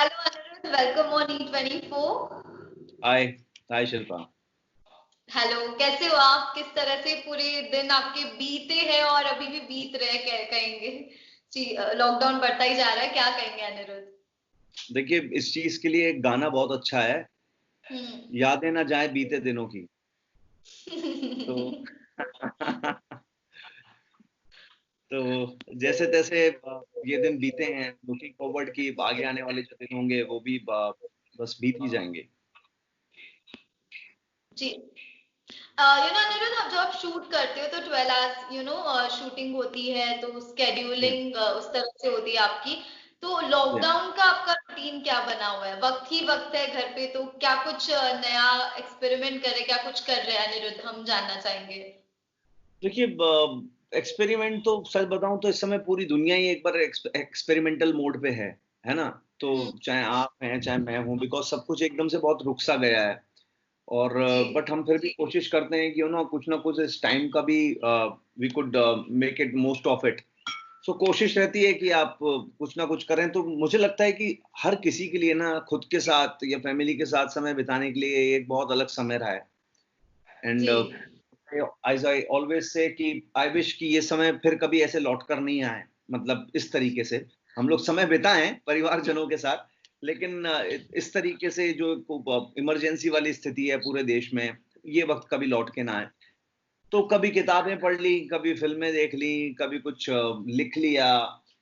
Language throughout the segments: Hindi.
Hello Anirudh, welcome on E24। Hi. Hi Shilpa. Hello, कैसे हो आप? किस तरह से पूरे दिन आपके बीते हैं और अभी भी बीत रहे हैं कहेंगे? जी, लॉकडाउन बढ़ता ही जा रहा है, क्या कहेंगे अनिरुद्ध? देखिए, इस चीज के लिए एक गाना बहुत अच्छा है, हम्म। यादें ना जाए बीते दिनों की। तो तो जैसे तैसे ये दिन बीते हैं, लुकिंग फॉरवर्ड की आगे आने वाले जो दिन होंगे वो भी बस बीत ही जाएंगे। जी, अनिरुद्ध, अब जब आप शूट करते हो तो 12 आवर्स शूटिंग होती है, तो हम्म, स्केड्यूलिंग उस तरह से होती है आपकी। तो yeah। लॉकडाउन का आपका रूटीन क्या बना हुआ है? वक्त ही वक्त है घर पे, तो क्या कुछ नया एक्सपेरिमेंट करे, क्या कुछ कर रहे हैं अनिरुद्ध, हम जानना चाहेंगे। देखिए, एक्सपेरिमेंट तो सच बताऊं तो इस समय पूरी दुनिया ही एक बार एक्सपेरिमेंटल मोड पे है ना। तो हम्म। चाहे आप हैं चाहे मैं हूं, बिकॉज सब कुछ एकदम से बहुत रुक सा गया है। और जी। बट हम फिर भी कोशिश करते हैं कि कुछ ना कुछ इस टाइम का भी we could make it most of it. So कोशिश रहती है कि आप कुछ ना कुछ करें। तो मुझे लगता है कि हर किसी के लिए ना खुद के साथ या फैमिली के साथ समय बिताने के लिए एक बहुत अलग समय रहा है। एंड जी। एज आई ऑलवेज से कि आई विश कि ये समय फिर कभी ऐसे लौट कर नहीं आए। मतलब इस तरीके से हम लोग समय बिताएं परिवारजनों के साथ, लेकिन इस तरीके से जो इमरजेंसी वाली स्थिति है पूरे देश में, ये वक्त कभी लौट के ना आए। तो कभी किताबें पढ़ ली, कभी फिल्में देख ली, कभी कुछ लिख लिया,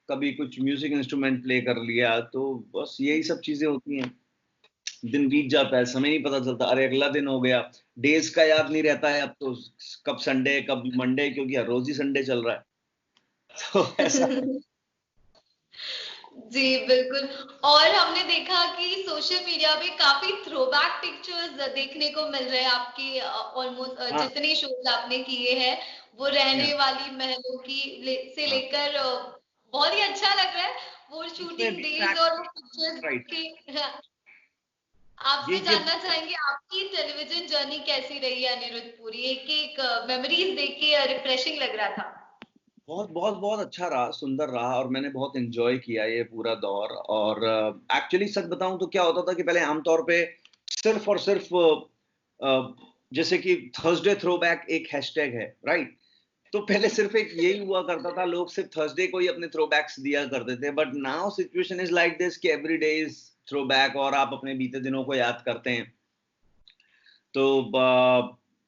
कभी कुछ म्यूजिक इंस्ट्रूमेंट प्ले कर लिया। तो बस यही सब चीजें होती हैं। दिन बीत जाता है, समय नहीं पता चलता, अरे अगला दिन हो गया। डेज का याद नहीं रहता है अब तो, कब संडे कब मंडे, क्योंकि हर रोज ही संडे चल रहा है। तो ऐसा है। जी, बिल्कुल। और हमने देखा कि सोशल मीडिया पे काफी थ्रोबैक पिक्चर्स देखने को मिल रहे हैं आपके। ऑलमोस्ट हाँ। जितने शोज आपने किए हैं, वो या रहने वाली महलों की से हाँ, लेकर बहुत ही अच्छा लग रहा है वो बीच में शूटिंग बीच में डेज और वो पिक्चर्स राइट। के। हाँ, आपसे ये जानना चाहेंगे आपकी टेलीविजन जर्नी कैसी रही है अनिरुद्ध? पूरी एक एक मेमोरीज देख के रिफ्रेशिंग लग रहा था। बहुत बहुत बहुत अच्छा रहा, सुंदर रहा, और मैंने बहुत एंजॉय किया ये पूरा दौर। और एक्चुअली सच बताऊं तो क्या होता था कि पहले आमतौर पे सिर्फ और सिर्फ जैसे कि थर्सडे थ्रोबैक एक हैशटैग है, राइट। तो पहले सिर्फ एक यही हुआ करता था, लोग सिर्फ थर्सडे को ही अपने थ्रोबैक्स दिया करते थे। But now situation is like this कि एवरी डे इज थ्रोबैक, और आप अपने बीते दिनों को याद करते हैं। तो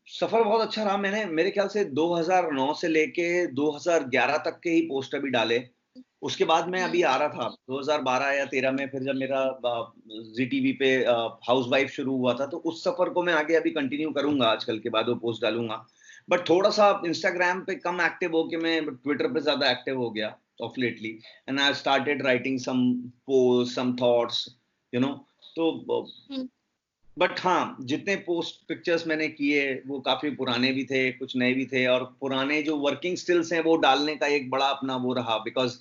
सफर बहुत अच्छा रहा। मैंने मेरे ख्याल से 2009 से लेके 2011 तक के ही पोस्ट अभी डाले। उसके बाद मैं अभी आ हम्म। रहा था 2012 या 13 में, फिर जब मेरा जी टीवी पे हाउस वाइफ शुरू हुआ था, तो उस सफर को मैं आगे अभी कंटिन्यू करूंगा, आजकल के बाद वो पोस्ट डालूंगा। बट थोड़ा सा इंस्टाग्राम पे कम एक्टिव होके मैं ट्विटर पे ज्यादा एक्टिव हो गया of lately. And I started writing some post, some thoughts, you know. तो हम्म। बट हाँ, जितने पोस्ट पिक्चर्स मैंने किए वो काफी पुराने भी थे, कुछ नए भी थे, और पुराने जो वर्किंग स्टिल्स हैं वो डालने का एक बड़ा अपना वो रहा। बिकॉज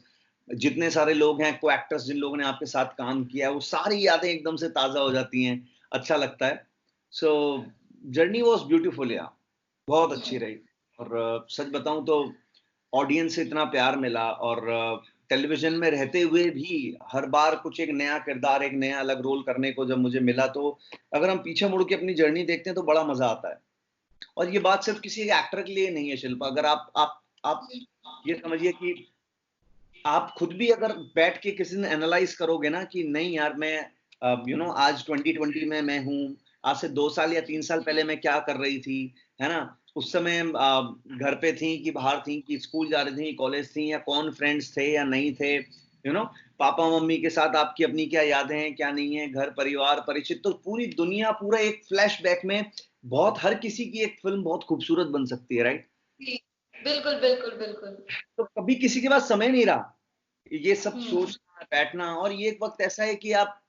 जितने सारे लोग हैं को एक्टर्स, जिन लोगों ने आपके साथ काम किया है, वो सारी यादें एकदम से ताजा हो जाती हैं, अच्छा लगता है। सो जर्नी वॉज ब्यूटीफुल यार, बहुत अच्छी हम्म। रही। और सच बताऊं तो ऑडियंस से इतना प्यार मिला, और टेलीविजन में रहते हुए भी हर बार कुछ एक नया किरदार, एक नया अलग रोल करने को जब मुझे मिला, तो अगर हम पीछे मुड़ के अपनी जर्नी देखते हैं तो बड़ा मजा आता है। और ये बात सिर्फ किसी एक्टर के लिए नहीं है शिल्पा। अगर आप ये समझिए कि आप खुद भी अगर बैठ के किसी दिन एनालाइज करोगे ना कि नहीं यार, मैं आज 2020 में मैं हूँ, आज से 2 साल या 3 साल पहले मैं क्या कर रही थी, है ना। उस समय घर पे थी कि बाहर थी, कि स्कूल जा रही थी, कॉलेज थी, या कौन फ्रेंड्स थे या नहीं थे, पापा मम्मी के साथ आपकी अपनी क्या यादें हैं क्या नहीं है, घर परिवार परिचित, तो पूरी दुनिया पूरा एक फ्लैशबैक में बहुत, हर किसी की एक फिल्म बहुत खूबसूरत बन सकती है, राइट। जी, बिल्कुल बिल्कुल बिल्कुल। तो कभी किसी के पास समय नहीं रहा ये सब हम्म। सोचना बैठना। और ये एक वक्त ऐसा है कि आप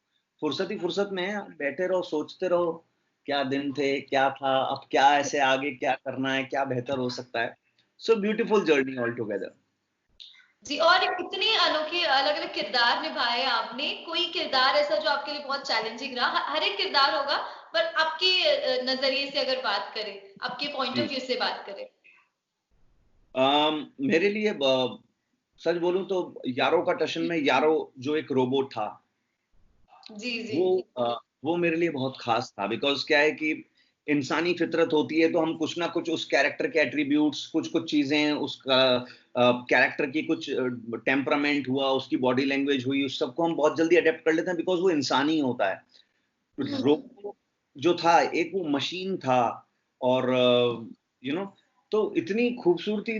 फुर्सत ही फुर्सत में हैं, आप बैठे रहो, सोचते रहो क्या दिन थे, क्या था, अब क्या, ऐसे आगे क्या करना है, क्या बेहतर हो सकता है। So beautiful journey all together. जी, और इतने अनोखे अलग अलग किरदार निभाए आपने। कोई किरदार ऐसा जो आपके लिए बहुत चैलेंजिंग रहा? हर एक किरदार होगा, पर आपके नजरिए से अगर बात करें, आपके पॉइंट ऑफ जी। व्यू से बात करें। मेरे लिए सच बोलूं तो यारो का टशन में यारो जो एक रोबोट था, जी जी। वो मेरे लिए बहुत खास था, बिकॉज क्या है कि इंसानी फितरत होती है तो हम कुछ ना कुछ उस कैरेक्टर के एट्रीब्यूट्स, कुछ कुछ चीजें उसका कैरेक्टर की कुछ टेम्परामेंट हुआ, उसकी बॉडी लैंग्वेज हुई, उस सबको हम बहुत जल्दी अडेप्ट कर लेते हैं, बिकॉज वो इंसानी होता है। हम्म। रोबो जो था एक वो मशीन था, और यू नो तो इतनी खूबसूरती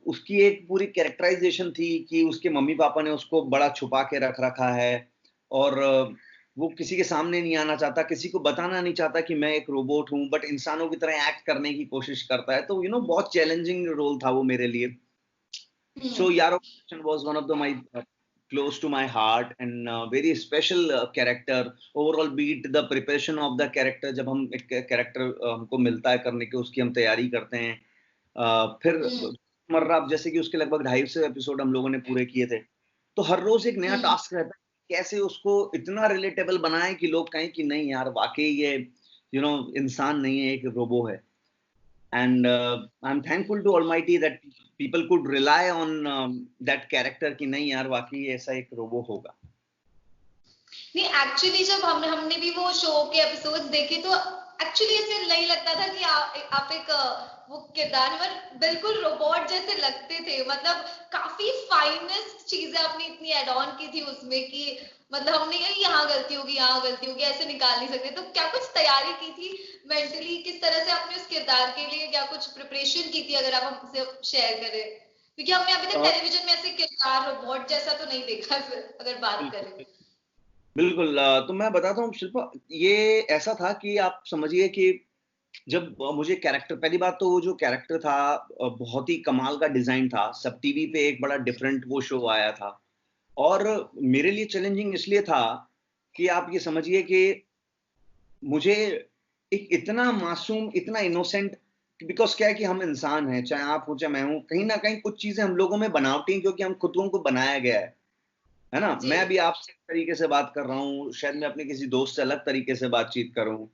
उसकी एक पूरी कैरेक्टराइजेशन थी कि उसके मम्मी पापा ने उसको बड़ा छुपा के रख रखा है, और वो किसी के सामने नहीं आना चाहता, किसी को बताना नहीं चाहता कि मैं एक रोबोट हूँ, बट इंसानों की तरह एक्ट करने की कोशिश करता है। तो बहुत चैलेंजिंग रोल था वो मेरे लिए। So hmm. Yaro Krishnan was one of the my close to my heart, and very special character. Overall, beat the preparation of the character, जब हम एक character हमको मिलता है करने के, उसकी हम तैयारी करते हैं। फिर हम्म। मर्रा, जैसे कि उसके लगभग 250 एपिसोड हम लोगों ने पूरे किए थे, तो हर रोज एक नया हम्म। टास्क रहता है, कैसे उसको इतना रिलेटेबल बनाए कि लोग कहें कि नहीं यार, वाकई ये इंसान नहीं है, एक रोबो है। And I'm thankful to Almighty that people could rely on that character कि नहीं यार, वाकई ऐसा एक रोबो होगा। नहीं, एक्चुअली जब हमने भी वो शो के एपिसोड्स देखे तो एक्चुअली ऐसे नहीं लगता था कि आप एक वो किरदार में बिल्कुल रोबोट जैसे लगते थे। मतलब काफी फाइनेस्ट चीजें आपने इतनी एड ऑन की थी उसमें कि मतलब हमने यही यहाँ गलती होगी, यहाँ गलती होगी, ऐसे निकाल नहीं सकते। तो क्या कुछ तैयारी की थी मेंटली, किस तरह से आपने उस किरदार के लिए क्या कुछ प्रिपरेशन की थी, अगर आप हमसे शेयर करें? क्योंकि हमने अभी तक अ, टेलीविजन में ऐसे किरदार रोबोट जैसा तो नहीं देखा है, अगर बात बिल्कुल करें। बिल्कुल। तो मैं बताता हूँ शिल्पा, ये ऐसा था कि आप समझिए कि जब मुझे कैरेक्टर, पहली बात तो वो जो कैरेक्टर था बहुत ही कमाल का डिजाइन था। सब टीवी पे एक बड़ा डिफरेंट वो शो आया था, और मेरे लिए चैलेंजिंग इसलिए था कि आप ये समझिए कि मुझे एक इतना मासूम, इतना इनोसेंट, बिकॉज क्या है कि हम इंसान हैं, चाहे आप हो चाहे मैं हूं, कहीं ना कहीं कुछ चीजें हम लोगों में बनावटी हैं, क्योंकि हम खुद को बनाया गया है ना। जी। मैं अभी आपसे एक तरीके से बात कर रहा हूँ, शायद मैं अपने किसी दोस्त से अलग तरीके से बातचीत करूं,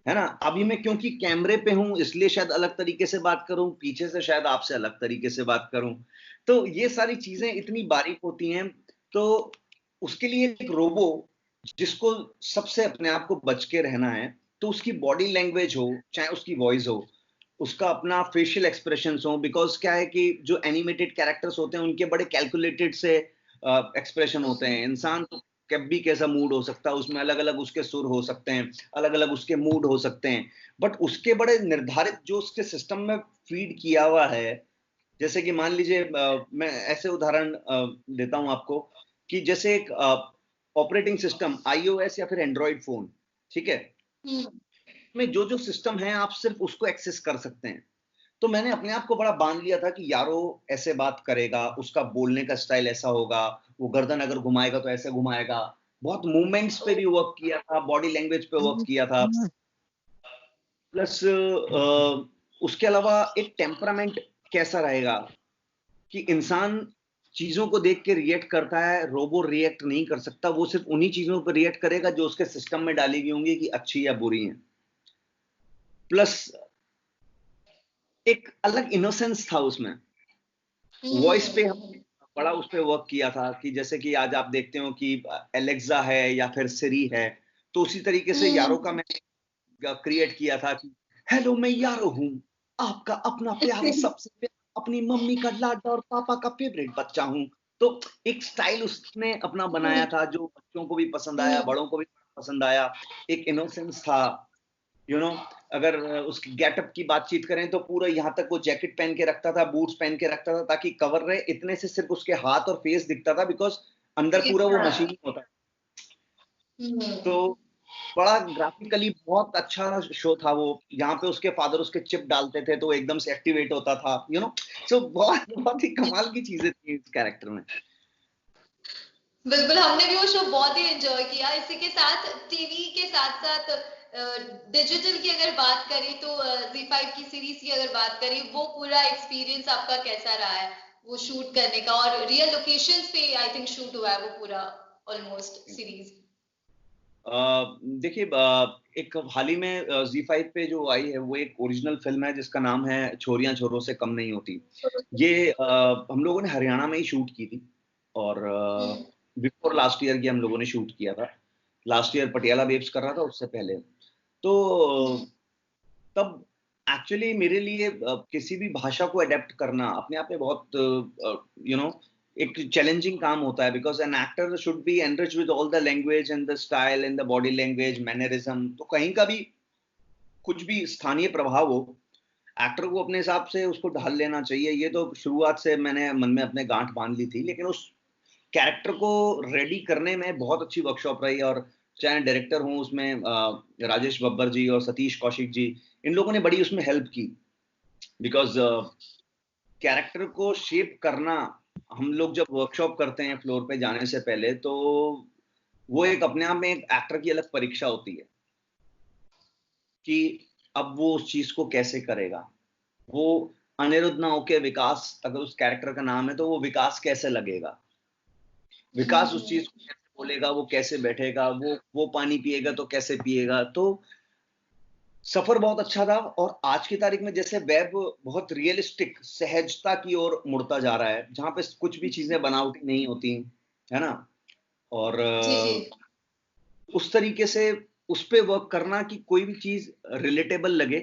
है ना। अभी मैं क्योंकि कैमरे पे हूं इसलिए शायद अलग तरीके से बात करूं, पीछे से शायद आपसे अलग तरीके से बात करूं। तो ये सारी चीजें इतनी बारीक होती हैं। तो उसके लिए एक रोबो जिसको सबसे अपने आप को बच के रहना है, तो उसकी बॉडी लैंग्वेज हो, चाहे उसकी वॉइस हो, उसका अपना फेशियल एक्सप्रेशंस हो, बिकॉज क्या है कि जो एनिमेटेड कैरेक्टर्स होते हैं उनके बड़े कैलकुलेटेड से एक्सप्रेशन होते हैं। इंसान तो कब भी कैसा मूड हो सकता है, उसमें अलग अलग उसके सुर हो सकते हैं, अलग अलग उसके मूड हो सकते हैं, बट उसके बड़े निर्धारित जो उसके सिस्टम में फीड किया हुआ है। जैसे कि मान लीजिए मैं ऐसे उदाहरण देता हूं आपको, कि जैसे एक ऑपरेटिंग सिस्टम आईओएस या फिर एंड्रॉइड फोन, ठीक है, हम्म। में जो जो सिस्टम है आप सिर्फ उसको एक्सेस कर सकते हैं। तो मैंने अपने आप को बड़ा बांध लिया था कि यारो ऐसे बात करेगा, उसका बोलने का स्टाइल ऐसा होगा, वो गर्दन अगर घुमाएगा तो ऐसे घुमाएगा। बहुत मूवमेंट्स पे भी वर्क किया था, बॉडी लैंग्वेज पे वर्क किया था। प्लस उसके अलावा एक टेम्परामेंट कैसा रहेगा, कि इंसान चीजों को देख के रिएक्ट करता है, रोबो रिएक्ट नहीं कर सकता, वो सिर्फ उन्हीं चीजों पर रिएक्ट करेगा जो उसके सिस्टम में डाली गई होंगी, कि अच्छी या बुरी हैं। प्लस एक अलग इनोसेंस था उसमें। वॉइस पे हम हम्म। बड़ा उस पे वर्क किया था, कि जैसे कि आज आप देखते हो कि एलेक्सा है या फिर सिरी है, तो उसी तरीके से यारो का हम्म। मैंने क्रिएट किया था कि हेलो, मैं यारो हूँ, आपका अपना प्यारा, सबसे प्यारा, अपनी मम्मी का लाडला और पापा का फेवरेट बच्चा हूँ। तो एक स्टाइल उसने अपना बनाया था जो बच्चों को भी पसंद आया, हम्म। बड़ों को भी पसंद आया। एक इनोसेंस था, यू नो अगर उसकी गेटअप की बातचीत करें तो पूरा यहाँ तक वो जैकेट पहन के रखता था, बूट्स पहन के रखता था, ताकि कवर रहे, इतने से सिर्फ उसके हाथ और फेस दिखता था, बिकॉज अंदर पूरा वो मशीन होता है। तो हम्म। बड़ा ग्राफिकली बहुत अच्छा शो था वो। यहाँ पे उसके फादर उसके चिप डालते थे तो वो एकदम से एक्टिवेट होता था, सो बहुत बहुत ही कमाल की चीजें थी इस कैरेक्टर में। बिल्कुल, हमने भी वो शो बहुत ही एंजॉय किया। इसी के साथ टीवी के साथ साथ डिजिटल की अगर बात करें तो Z5 की सीरीज की अगर बात करें, वो पूरा एक्सपीरियंस आपका कैसा रहा है वो शूट करने का? और रियल लोकेशंस पे आई थिंक शूट हुआ है वो पूरा ऑलमोस्ट सीरीज। देखिए, एक हाल ही में Z5 पे जो आई है वो एक ओरिजिनल फिल्म है जिसका नाम है छोरियां छोरों से कम नहीं होती। ये हम लोगों ने हरियाणा में ही शूट की थी, और हम्म। बिफोर लास्ट ईयर की हम लोगों ने शूट किया था। लास्ट ईयर पटियाला बेब्स कर रहा था, उससे पहले। तो तब एक्चुअली मेरे लिए किसी भी भाषा को अडेप्ट करना अपने आप में बहुत एक चैलेंजिंग काम होता है, because an actor should be enrich with all the language and the style and the body language mannerism. तो कहीं का भी कुछ भी स्थानीय प्रभाव हो, एक्टर को अपने हिसाब से उसको ढाल लेना चाहिए। ये तो शुरुआत से मैंने मन में अपने गांठ बांध ली थी, लेकिन उस कैरेक्टर को रेडी करने में बहुत अच्छी वर्कशॉप रही। और चाहे डायरेक्टर हूँ उसमें राजेश बब्बर जी और सतीश कौशिक जी, इन लोगों ने बड़ी उसमें हेल्प की। बिकॉज कैरेक्टर को शेप करना, हम लोग जब वर्कशॉप करते हैं फ्लोर पे जाने से पहले, तो वो एक अपने आप में एक एक्टर की अलग परीक्षा होती है कि अब वो उस चीज को कैसे करेगा। वो अनिरुद्ध ना होके विकास अगर उस कैरेक्टर का नाम है, तो वो विकास कैसे लगेगा, विकास उस चीज को कैसे बोलेगा, वो कैसे बैठेगा, वो पानी पिएगा तो कैसे पिएगा। तो सफर बहुत अच्छा था। और आज की तारीख में जैसे वेब बहुत रियलिस्टिक सहजता की ओर मुड़ता जा रहा है, जहां पे कुछ भी चीजें बनावटी नहीं होती, है ना। और जी जी। उस तरीके से उस पे वर्क करना कि कोई भी चीज रिलेटेबल लगे,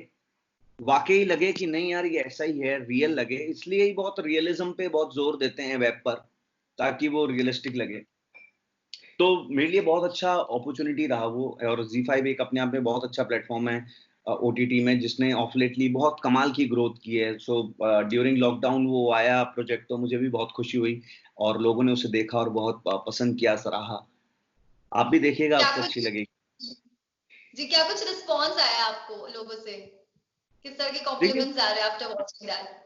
वाकई लगे कि नहीं यार ये ऐसा ही है, रियल लगे। इसलिए ही बहुत रियलिज्म पे बहुत जोर देते हैं वेब पर, ताकि वो रियलिस्टिक लगे। तो मेरे लिए बहुत अच्छा अपॉर्चुनिटी रहा वो। और Z5 एक अपने आप में बहुत अच्छा प्लेटफॉर्म है OTT में, जिसने ऑफ लेटली बहुत कमाल की ग्रोथ की है। सो ड्यूरिंग लॉकडाउन वो आया प्रोजेक्ट, तो मुझे भी बहुत खुशी हुई और लोगों ने उसे देखा और बहुत पसंद किया, सराहा। आप भी देखिएगा, क्या आपको अच्छी कुछ लगेगी। जी, क्या कुछ रिस्पॉन्स आया आपको लोगों से? किस तरह के देखिए, कॉम्प्लीमेंट्स आ रहे हैं आफ्टर वॉचिंग दैट?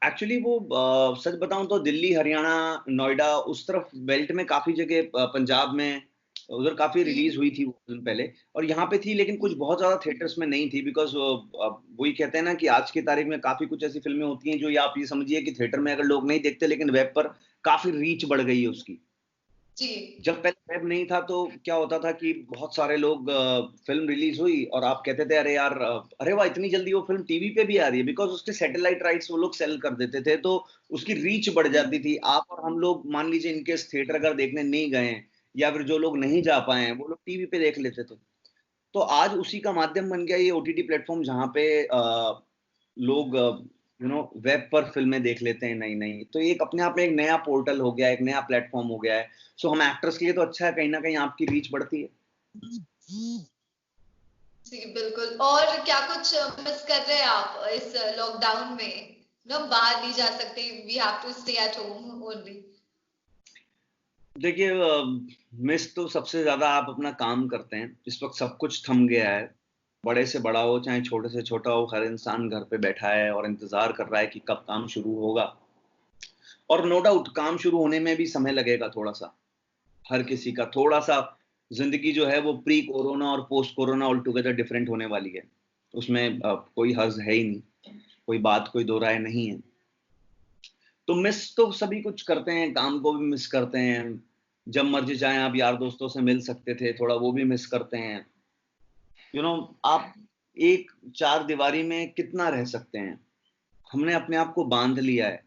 एक्चुअली वो सच बताऊं तो दिल्ली, हरियाणा, नोएडा उस तरफ बेल्ट में काफी जगह, पंजाब में उधर काफी रिलीज हुई थी वो फिल्म पहले, और यहाँ पे थी, लेकिन कुछ बहुत ज्यादा थिएटर्स में नहीं थी। बिकॉज वही कहते हैं ना कि आज की तारीख में काफी कुछ ऐसी फिल्में होती हैं जो, या आप ये समझिए कि थिएटर में अगर लोग नहीं देखते, लेकिन वेब पर काफी रीच बढ़ गई है उसकी। जी जब पहले वेब नहीं था, तो क्या होता था कि बहुत सारे लोग, फिल्म रिलीज हुई और आप कहते थे अरे यार, अरे वाह इतनी जल्दी वो फिल्म टीवी पे भी आ रही है, बिकॉज उसके सैटेलाइट राइट्स वो लोग सेल कर देते थे, तो उसकी रीच बढ़ जाती थी। आप और हम लोग मान लीजिए इनके थिएटर अगर देखने नहीं गए हैं, या फिर जो लोग नहीं जा पाए हैं, वो लोग टीवी पे देख लेते थे। तो आज उसी का माध्यम बन गया ये OTT प्लेटफॉर्म, जहाँ पे लोग वेब पर फिल्में देख लेते हैं। नहीं नहीं, तो ये एक अपने आप में एक नया पोर्टल हो गया है, एक नया प्लेटफॉर्म हो गया है। सो हम एक्टर्स के लिए तो अच्छा है, कहीं ना कहीं आपकी रीच बढ़ती है। जी बिल्कुल। और क्या कुछ मिस कर रहे हैं आप इस लॉकडाउन में? ना बाहर नहीं जा सकते, we have to stay at home only. देखिए, मिस तो सबसे ज्यादा आप अपना काम करते हैं। इस वक्त सब कुछ थम गया है। बड़े से बड़ा हो चाहे छोटे से छोटा हो, हर इंसान घर पे बैठा है और इंतजार कर रहा है कि कब काम शुरू होगा। और नो डाउट काम शुरू होने में भी समय लगेगा थोड़ा सा, हर किसी का थोड़ा सा। जिंदगी जो है वो प्री कोरोना और post corona all together different होने वाली है। उसमें कोई हर्ज है ही नहीं, कोई बात, कोई दो राय नहीं है। तो मिस तो सभी कुछ करते हैं, काम को भी मिस करते हैं। जब मर्जी चाहे आप यार दोस्तों से मिल सकते थे, थोड़ा वो भी मिस करते हैं। आप एक चार दीवारी में कितना रह सकते हैं। हमने अपने आप को बांध लिया है।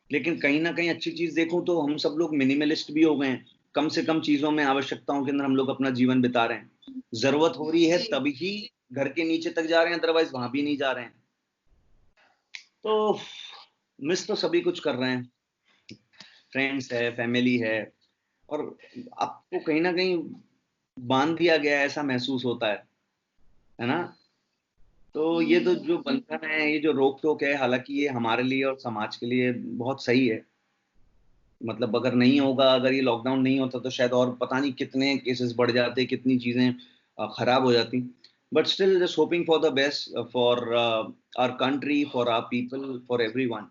लेकिन कहीं ना कहीं अच्छी चीज देखूं तो हम सब लोग मिनिमलिस्ट भी हो गए हैं। कम से कम चीजों में, आवश्यकताओं के अंदर हम लोग अपना जीवन बिता रहे हैं। जरूरत हो रही है जी तभी घर के नीचे तक जा रहे हैं, अदरवाइज वहां भी नहीं जा रहे हैं। तो मिस तो सभी कुछ कर रहे हैं। फ्रेंड्स है, फैमिली है। और आपको कहीं ना कहीं बांध दिया गया है, ऐसा महसूस होता है ना। तो ये तो जो बंधन है, ये जो रोक टोक है, हालांकि ये हमारे लिए और समाज के लिए बहुत सही है। मतलब अगर नहीं होगा, अगर ये लॉकडाउन नहीं होता, तो शायद और पता नहीं कितने केसेस बढ़ जाते, कितनी चीजें खराब हो जाती। But still just hoping for the best for our country, for our people, for everyone.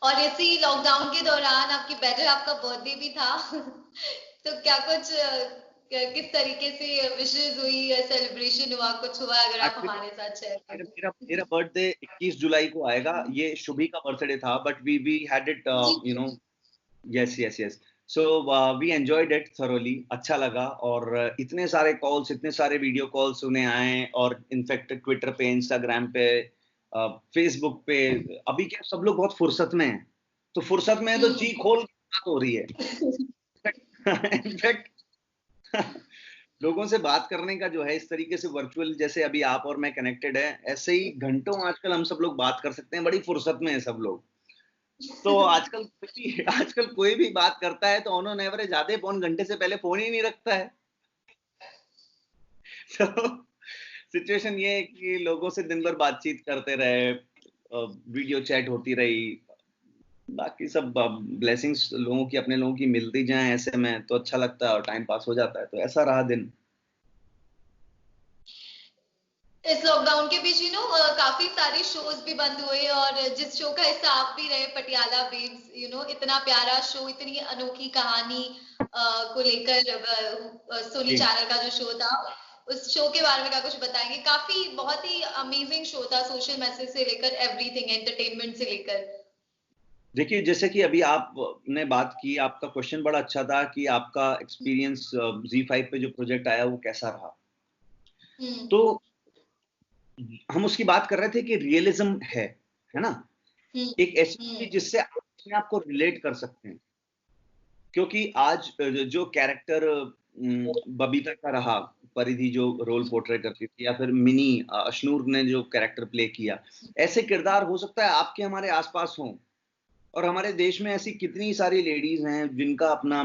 और इसी लॉकडाउन के दौरान आपकी बेटर आपका बर्थडे भी था तो क्या कुछ किस तरीके से विशेष हुई, सेलिब्रेशन हुआ, कुछ हुआ, अगर आप एक्चुअली हमारे साथ शेयर कर मेरा दें? मेरा मेरा बर्थडे 21 जुलाई को आएगा। ये शुभी का बर्थडे था, बट वी हैड इट, जी you know. Yes yes yes. So we enjoyed it thoroughly, अच्छा लगा। और इतने सारे कॉल्स, इतने सारे वीडियो कॉल्स उन्हें आए, और इनफैक्ट ट्विटर पे, इंस्टाग्राम पे, फेसबुक पे। अभी क्या सब लोग बहुत फुर्सत में हैं, तो फुर्सत में है तो जी खोल के बात हो रही है। इनफैक्ट लोगों से बात करने का जो है इस तरीके से वर्चुअल, जैसे अभी आप और मैं कनेक्टेड है, ऐसे ही घंटों आजकल हम सब लोग बात कर सकते हैं, बड़ी फुर्सत में है सब लोग। तो आजकल कोई भी बात करता है तो ऑन एवरेज आधे पौन घंटे से पहले फोन ही नहीं रखता है। तो सिचुएशन ये है कि लोगों से दिन भर बातचीत करते रहे, वीडियो चैट होती रही, बाकी सब ब्लेसिंग्स लोगों की, अपने लोगों की मिलती जाएं, ऐसे में तो अच्छा लगता है और टाइम पास हो जाता है। तो ऐसा रहा दिन। इस लॉकडाउन के बीच काफी सारे शोज भी बंद हुए, और जिस शो का हिस्सा आप भी रहे, पटियाला बेब्स, इतना प्यारा शो, इतनी अनोखी कहानी को लेकर सोनी जी चैनल का जो शो था, उस शो के बारे में क्या कुछ बताएंगे? काफी बहुत ही अमेजिंग शो था, सोशल मैसेज से लेकर एवरीथिंग, एंटरटेनमेंट से लेकर। देखिए, जैसे कि अभी आपने बात की, आपका क्वेश्चन बड़ा अच्छा था कि आपका एक्सपीरियंस Z5 पे जो प्रोजेक्ट आया वो कैसा रहा। हम्म। तो हम उसकी बात कर रहे थे कि रियलिज्म है ना, हम्म। एक ऐसी हम्म। चीज जिससे आप अपने आप को रिलेट कर सकते हैं। क्योंकि आज जो कैरेक्टर बबीता का रहा, परिधि जो रोल पोर्ट्रे करती थी, या फिर मिनी अशनूर ने जो कैरेक्टर प्ले किया, ऐसे किरदार हो सकता है आपके हमारे आसपास हों। और हमारे देश में ऐसी कितनी सारी लेडीज हैं जिनका अपना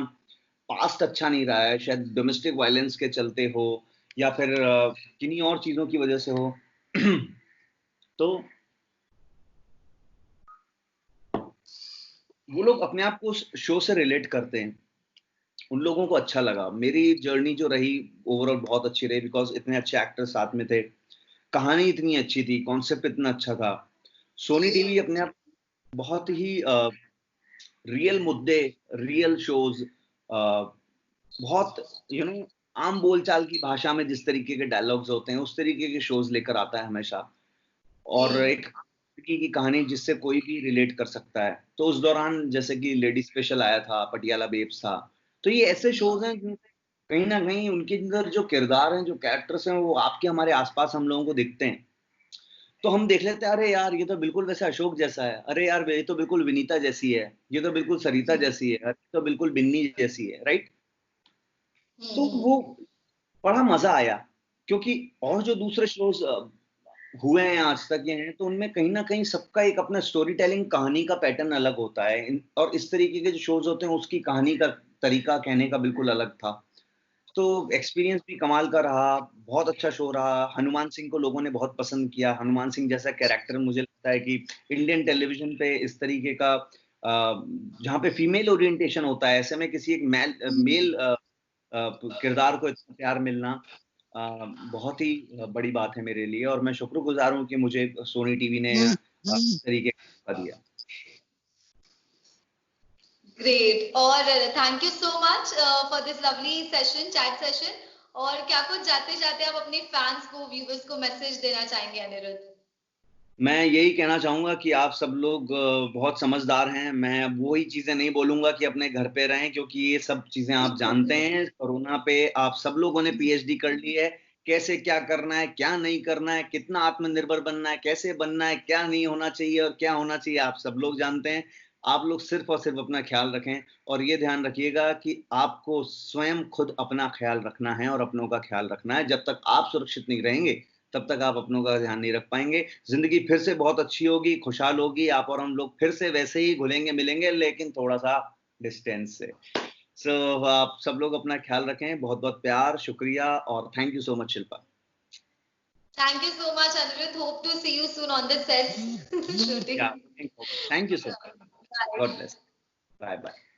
पास्ट अच्छा नहीं रहा है, शायद डोमेस्टिक वायलेंस के चलते हो, या फिर किन्हीं और चीजों की वजह से हो। तो वो लोग अपने आप को उस शो से रिलेट करते हैं, उन लोगों को अच्छा लगा। मेरी जर्नी जो रही ओवरऑल बहुत अच्छी रही, बिकॉज इतने अच्छे एक्टर्स साथ में थे, कहानी इतनी अच्छी थी, कॉन्सेप्ट इतना अच्छा था। सोनी टीवी अपने आप बहुत ही रियल मुद्दे, रियल शोज, बहुत आम बोलचाल की भाषा में जिस तरीके के डायलॉग्स होते हैं उस तरीके के शोज लेकर आता है हमेशा। और एक लड़की की कहानी जिससे कोई भी रिलेट कर सकता है। तो उस दौरान जैसे कि लेडी स्पेशल आया था, पटियाला बेब्स था, तो ये ऐसे शोज हैं जिनसे कहीं ना कहीं उनके अंदर जो किरदार हैं, जो कैरेक्टर्स हैं, वो आपके हमारे आसपास हम लोगों को दिखते हैं। तो हम देख लेते हैं, अरे यार ये तो बिल्कुल वैसे अशोक जैसा है, अरे यार ये तो बिल्कुल विनीता जैसी है, ये तो बिल्कुल सरिता जैसी है, अरे ये तो बिल्कुल बिन्नी जैसी है, राइट। तो वो बड़ा मजा आया। क्योंकि और जो दूसरे शोज हुए हैं आज तक ये हैं, तो उनमें कहीं ना कहीं सबका एक अपना स्टोरी टेलिंग, कहानी का पैटर्न अलग होता है। और इस तरीके के जो शोज होते हैं उसकी कहानी का तरीका कहने का बिल्कुल अलग था। तो एक्सपीरियंस भी कमाल का रहा, बहुत अच्छा शो रहा। हनुमान सिंह को लोगों ने बहुत पसंद किया। हनुमान सिंह जैसा कैरेक्टर मुझे लगता है कि इंडियन टेलीविजन पे इस तरीके का जहाँ पे फीमेल ओरिएंटेशन होता है, ऐसे में किसी एक मेल किरदार को इतना प्यार मिलना बहुत ही बड़ी बात है मेरे लिए। और मैं शुक्रगुजार हूँ कि मुझे सोनी टीवी ने इस तरीके का दिया। ग्रेट, और thank you so much for this lovely session, chat session. और क्या कुछ जाते जाते आप अपने फैंस को, व्यूवर्स को मैसेज देना चाहेंगे अनिरुद्ध? मैं यही कहना चाहूंगा कि आप सब लोग बहुत समझदार हैं। मैं अब वही चीजें नहीं बोलूंगा कि अपने घर पे रहें, क्योंकि ये सब चीजें आप जानते हैं। कोरोना पे आप सब लोगों ने पीएचडी कर ली है, कैसे क्या करना है, क्या नहीं करना है, कितना आत्मनिर्भर बनना है, कैसे बनना है, क्या नहीं होना चाहिए और क्या होना चाहिए, आप सब लोग जानते हैं। आप लोग सिर्फ और सिर्फ अपना ख्याल रखें, और ये ध्यान रखिएगा कि आपको स्वयं खुद अपना ख्याल रखना है और अपनों का ख्याल रखना है। जब तक आप सुरक्षित नहीं रहेंगे तब तक आप अपनों का ध्यान नहीं रख पाएंगे। जिंदगी फिर से बहुत अच्छी होगी, खुशहाल होगी, आप और हम लोग फिर से वैसे ही घुलेंगे मिलेंगे, लेकिन थोड़ा सा डिस्टेंस से। आप सब लोग अपना ख्याल रखें। बहुत बहुत प्यार, शुक्रिया, और thank you so much Shilpa. Thank you so much, Anirudh. Hope to see you soon on the sets या shooting. Thank you so much. God Bye. Bless. Bye bye.